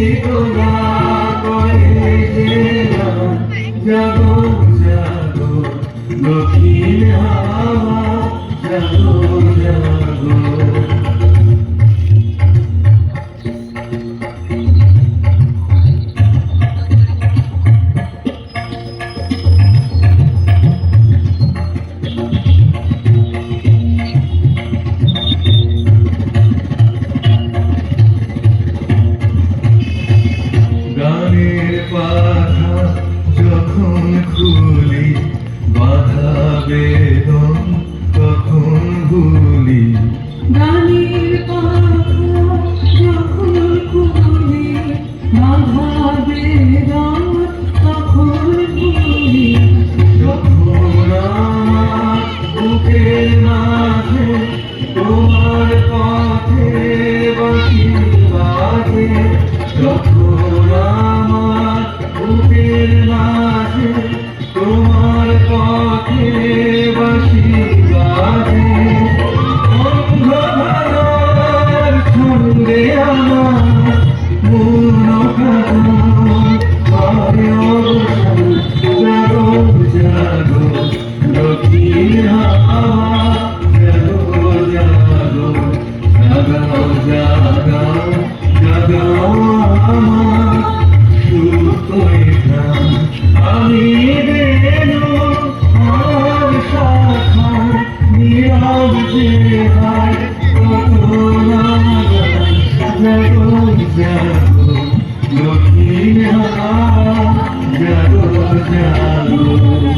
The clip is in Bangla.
এগোলা করে গেলাম জাগো জাগো দক্ষিণ হাওয়া জাগো জাগো গানের পাখা যখন খুলি বাধা বেদন তখন ভুলি গানের পাখা যখন খুলি বাধা বেদন তখন ভুলি যখন আমার বুকের মাঝে তোমার পথে বাঁশি বাজে যখন আমার বুকের মাঝে তোমার পথে বাঁশি বাজে অন্ধকারের সঙ্গে আমার মন কাঁদন হয় অবসান জাগো জাগো দক্ষিণ হাওয়া জাগো জাগো জাগাও জাগাও জাগাও আমার সুপ্ত প্রাণ আমি বেনু আর শাখা নীরব যে হয় কত নাগান জাগো জাগো দক্ষিণ হাওয়া জাগো জাগো